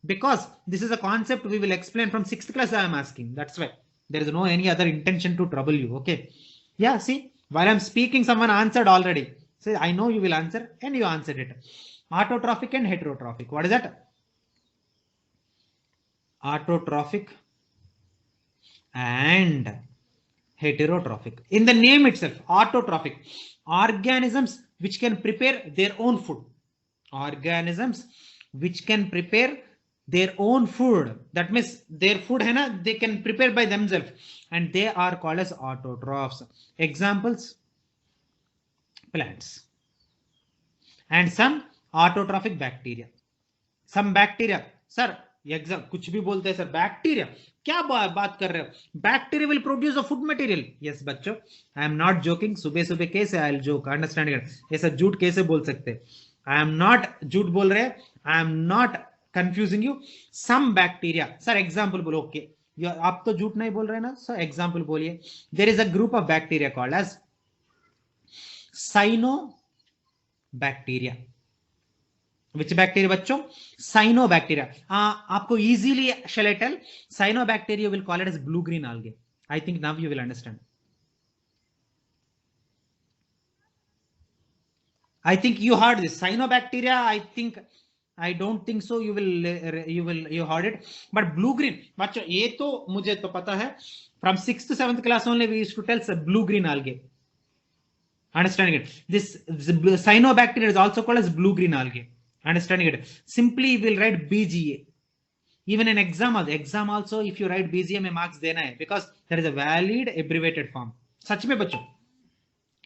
because this is a concept we will explain from 6th class, I am asking. That's why there is no any other intention to trouble you. Okay. Yeah, see, while I'm speaking, someone answered already. So I know you will answer and you answered it. Autotrophic and heterotrophic. What is that? Autotrophic and heterotrophic. In the name itself, autotrophic, organisms which can prepare their own food. Organisms which can prepare their own food. That means their food hai na, they can prepare by themselves, and they are called as autotrophs. Examples: plants and some autotrophic bacteria. Some bacteria, sir, exam कुछ भी बोलते हैं sir, bacteria क्या बात कर रहे हो? Bacteria will produce a food material. Yes बच्चों, आई एम नॉट जोकिंग. सुबह सुबह कैसे आई विल जोक? अंडरस्टैंड? ऐसा झूठ कैसे बोल सकते? आई एम नॉट झूठ बोल रहे, I am not confusing you. Some bacteria, sir example बोलो. ओके, आप तो झूठ नहीं बोल रहे ना सर, एग्जांपल बोलिए. There is a group of bacteria called as cyanobacteria. Which bacteria बच्चों? Cyanobacteria. आपको easily shall I tell? Cyanobacteria will call it as blue green algae. I think now you will understand. I think you heard this cyanobacteria. I don't think so. You heard it. But blue green, बच्चों ये तो मुझे तो पता है. From 6th 7th class only we used to tell blue green algae. Understanding it? This cyanobacteria is also called as blue green algae. Understanding it? Simply we'll write BGA. Even in exam also if you write BGA में marks देना है, because there is a valid abbreviated form. सच में बच्चों,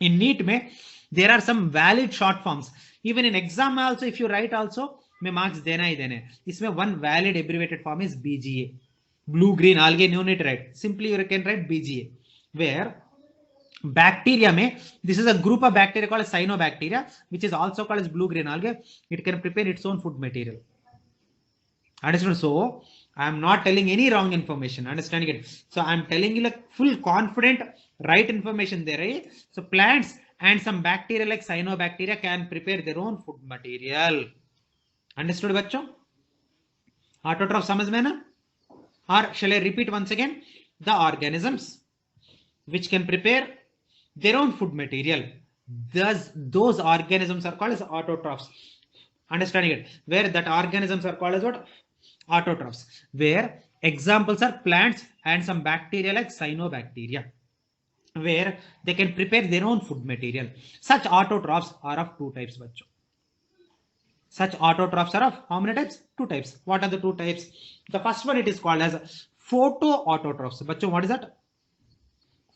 in NEET में there are some valid short forms. Even in exam also if you write also में marks देना ही देना है. इसमें one valid abbreviated form is BGA. Blue green algae, no need to write. Simply you can write BGA. Where bacteria में, this is a group of bacteria called as cyanobacteria, which is also called as blue green algae. It can prepare its own food material. Understand? So I am not telling any wrong information. Understanding it? So I am telling you like full confident right information there. Right? So plants and some bacteria like cyanobacteria can prepare their own food material. Understood बच्चों? Autotroph समझ में ना? Or shall I repeat once again? The organisms which can prepare their own food material. Those organisms are called as autotrophs. Understanding it? Where that organisms are called as what? Autotrophs. Where examples are plants and some bacteria like cyanobacteria, where they can prepare their own food material. Such autotrophs are of two types, bachcho. Such autotrophs are of how many types? Two types. What are the two types? The first one, it is called as photoautotrophs. Bachcho, what is that?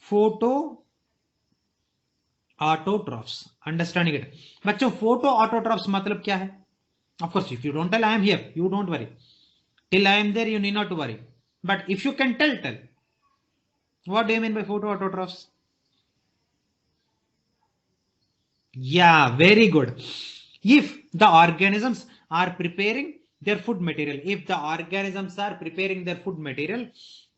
Photoautotrophs. Understanding it? बच्चों photoautotrophs मतलब क्या है? Of course, if you don't tell, I am here. You don't worry. Till I am there, you need not to worry. But if you can tell. What do you mean by photoautotrophs? Yeah, very good. If the organisms are preparing their food material,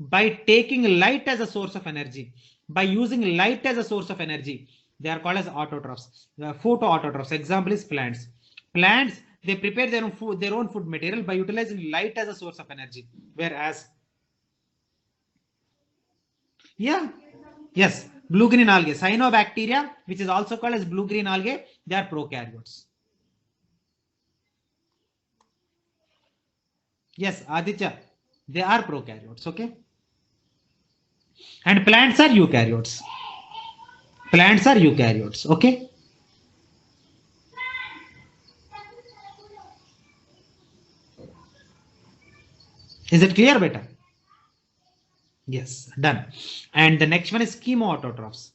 by taking light as a source of energy, by using light as a source of energy, they are called as autotrophs. Photoautotrophs. Example is plants. Plants, they prepare their own food material by utilizing light as a source of energy. Whereas, blue green algae, cyanobacteria, which is also called as blue green algae, they are prokaryotes. Yes, Aditya, they are prokaryotes. Okay. And plants are eukaryotes. Okay. Is it clear, beta? Yes, done. And the next one is chemoautotrophs.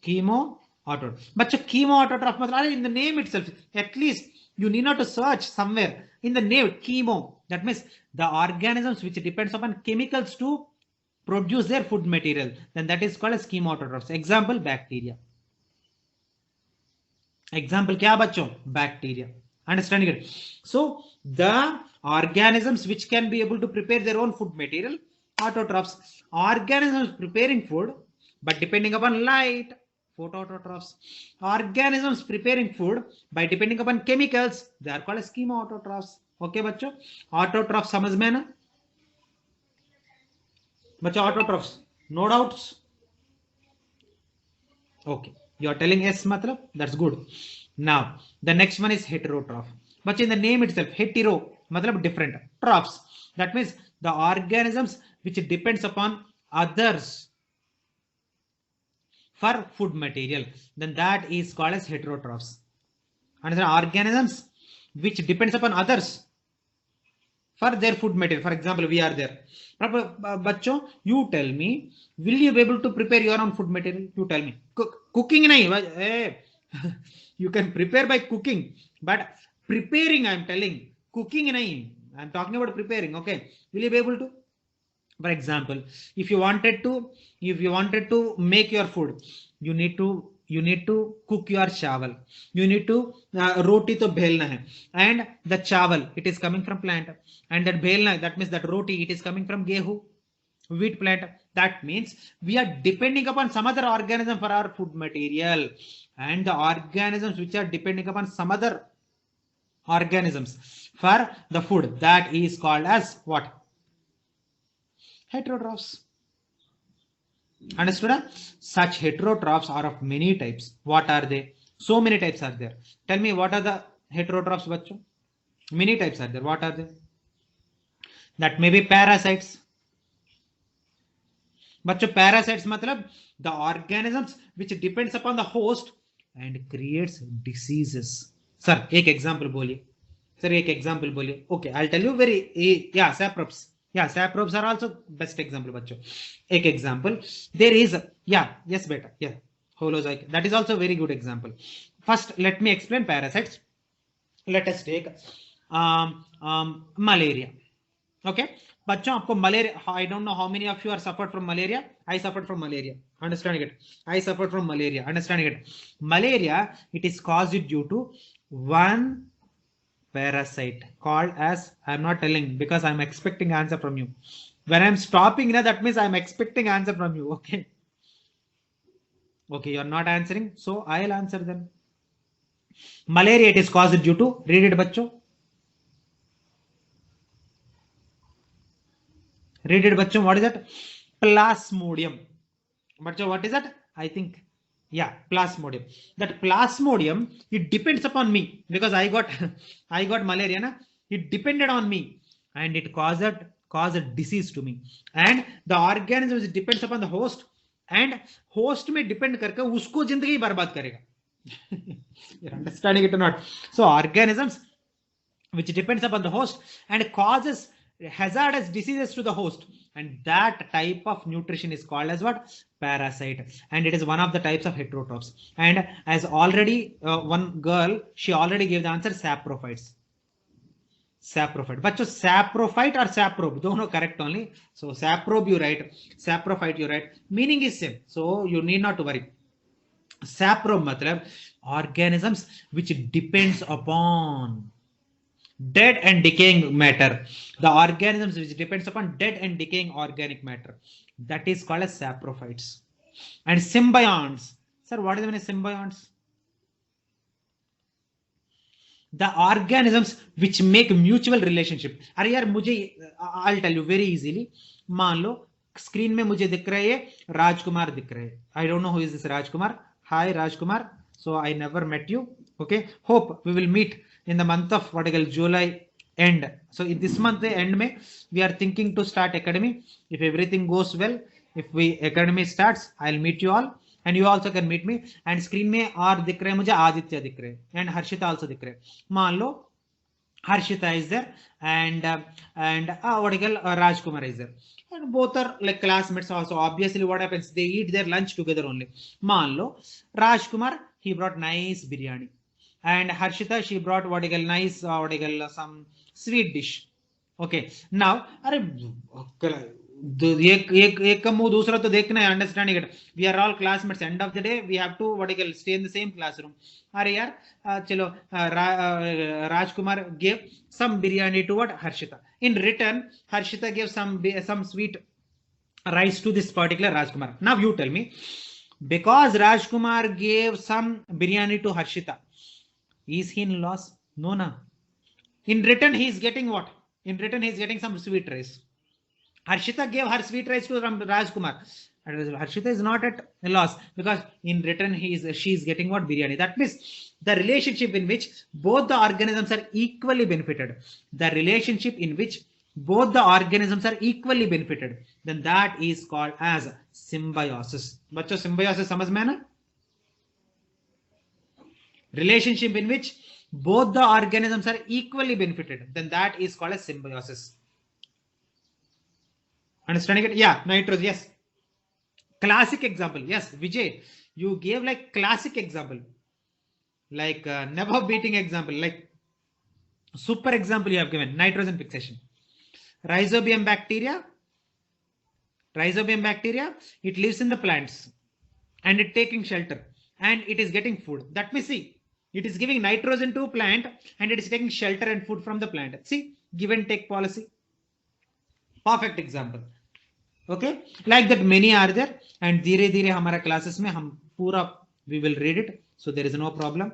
But chemoautotroph matlab in the name itself, at least you need not to search somewhere. In the name chemo, that means the organisms which depends upon chemicals to produce their food material, then that is called as chemoautotrophs. Example, bacteria. Example kya bachcho? Bacteria. Understanding it? So the organisms which can be able to prepare their own food material, autotrophs. Organisms preparing food but depending upon light, photoautotrophs. Organisms preparing food by depending upon chemicals, they are called as chemoautotrophs. Okay बच्चों, autotrophs समझ में ना बच्चों? autotrophs, no doubts? Okay, you are telling yes matlab, that's good. Now the next one is heterotroph. But in the name itself, hetero matlab different, trophs, that means the organisms which depends upon others for food material, then that is called as heterotrophs. Understand? Organisms which depends upon others for their food material. For example, we are there. Bachcho, you tell me, will you be able to prepare your own food material? You tell me. Cooking nahi. Hey. You can prepare by cooking, but preparing, I am telling, cooking nahi. I am talking about preparing. Okay. Will you be able to? For example, if you wanted to make your food, you need to cook your chawal. You need to roti to bhelna hai, and the chawal, it is coming from plant, and that bhelna, that means that roti, it is coming from gehu, wheat plant. That means we are depending upon some other organism for our food material, and the organisms which are depending upon some other organisms for the food, that is called as what? Heterotrophs. Understood? Such heterotrophs are of many types. What are they? So many types are there. Tell me, what are the heterotrophs, bachcho? Many types are there. What are they? That may be parasites. Bachcho, parasites matlab the organisms which depends upon the host and creates diseases. Sir, एक example बोलिए. Sir, एक example बोलिए. Okay, I'll tell you very, yeah, saprobes. Yeah, saprobes are also best example, bachcho. Ek example, there is, yeah, yes, beta, yeah, holozoic. That is also very good example. First, let me explain parasites. Let us take malaria. Okay, bachcho, aapko malaria. I don't know how many of you are suffered from malaria. I suffered from malaria. Understanding it? I suffered from malaria. Understanding it? Malaria, it is caused due to one parasite called as, I'm not telling because I'm expecting answer from you. When I'm stopping, that means I'm expecting answer from you. Okay. Okay, you're not answering, so I'll answer them. Malaria, it is caused due to, read it, bachcho. Read it, bachcho. What is that? Plasmodium. Bachcho, what is that? I think, yeah, plasmodium. That plasmodium, it depends upon me because I got malaria, na? It depended on me and it caused a disease to me. And the organism which depends upon the host, and host may depend करके उसको जिंदगी बर्बाद करेगा. You're understanding it or not? So organisms which depends upon the host and causes hazardous diseases to the host, and that type of nutrition is called as what? Parasite, and it is one of the types of heterotrophs. And as already one girl, she already gave the answer, saprophytes. Saprophyte. But saprophyte or saprobe, dono correct only. So saprobe you write, saprophyte you write. Meaning is same. So you need not to worry. Saprobe matlab organisms which depends upon dead and decaying matter. The organisms which depends upon dead and decaying organic matter, that is called as saprophytes. And symbionts. Sir, what is the meaning of symbionts? The organisms which make mutual relationship. अरे यार मुझे, I'll tell you very easily. मान लो screen में मुझे दिख रहा है राजकुमार दिख रहे हैं. I don't know who is this Rajkumar. Hi Rajkumar. So I never met you. Okay. Hope we will meet in the month of what I call July end. So in this month end में we are thinking to start academy. If everything goes well, if we academy starts, I'll meet you all. And you also can meet me. And screen में और दिख रहे हैं मुझे आदित्य दिख रहे हैं and Harshita also दिख रहे हैं. मान लो Harshita is there and what I call Rajkumar is there. And both are like classmates also. Obviously what happens? They eat their lunch together only. मान लो Rajkumar, he brought nice biryani. And Harshita, she brought what I call nice, some sweet dish. Okay. Now, एक का मुंह दूसरा तो देखना है, understanding it. We are all classmates, and of the day we have to what you stay in the same classroom. अरे यार चलो, Rajkumar gave some biryani to what Harshita. In return, Harshita gave some sweet rice to this particular Rajkumar. Now you tell me, because Rajkumar gave some biryani to Harshita, is he in loss? No, na. In return, he is getting what? In return, he is getting some sweet rice. Harshita gave her sweet rice to Rajkumar. Harshita is not at a loss because in return she is getting what? Biryani. That means the relationship in which both the organisms are equally benefited. The relationship in which both the organisms are equally benefited. Then that is called as symbiosis. बच्चों symbiosis समझ में है ना? Relationship in which both the organisms are equally benefited. Then that is called as symbiosis. Understanding it? Yeah, nitrous, yes. Classic example, yes, Vijay, you gave like classic example, like never beating example, like super example you have given, nitrogen fixation. Rhizobium bacteria, it lives in the plants and it taking shelter and it is getting food. That means see, it is giving nitrogen to plant and it is taking shelter and food from the plant. See, give and take policy. Perfect example. Okay, like that many are there, and धीरे धीरे हमारा classes में हम पूरा we will read it, so there is no problem.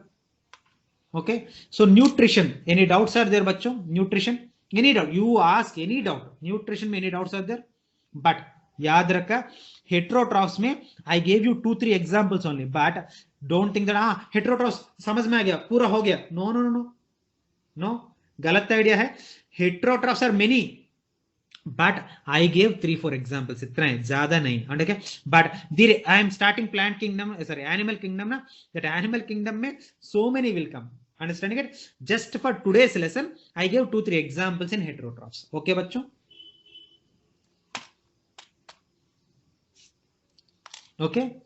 Okay, so nutrition, any doubts are there बच्चों? Nutrition, any doubt? You ask any doubt. Nutrition में any doubts are there? But याद रखा, heterotrophs में I gave you 2-3 examples only, but don't think that heterotrophs समझ में आ गया, पूरा हो गया. No, no, no, no, no, गलत आइडिया है. Heterotrophs are many. But I gave 3-4 examples. इतना है, ज्यादा नहीं. Okay, but I am starting plant kingdom, sorry, animal kingdom ना. That animal kingdom में so many will come. Understanding it? Just for today's lesson, I gave 2-3 examples in heterotrophs. Okay, बच्चों? Okay?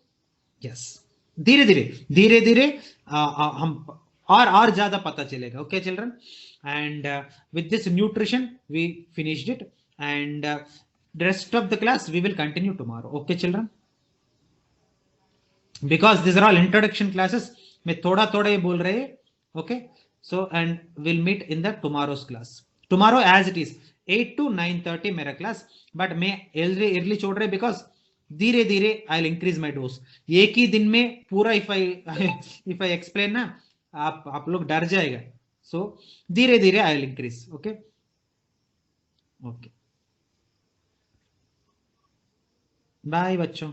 Yes. धीरे धीरे हम और ज्यादा पता चलेगा. Okay, children? And with this nutrition, we finished it. And the rest of the class we will continue tomorrow. Okay, children? Because these are all introduction classes. मैं थोड़ा थोड़ा ये बोल रहे. Okay, so and we'll meet in the tomorrow's class. Tomorrow as it is 8 to 9:30 मेरा class. But मैं early छोड़ रहे because धीरे धीरे I'll increase my dose. एक ही दिन में पूरा if I explain ना, आप लोग डर जाएगा. So धीरे धीरे I'll increase. Okay. Okay. Bye बच्चों.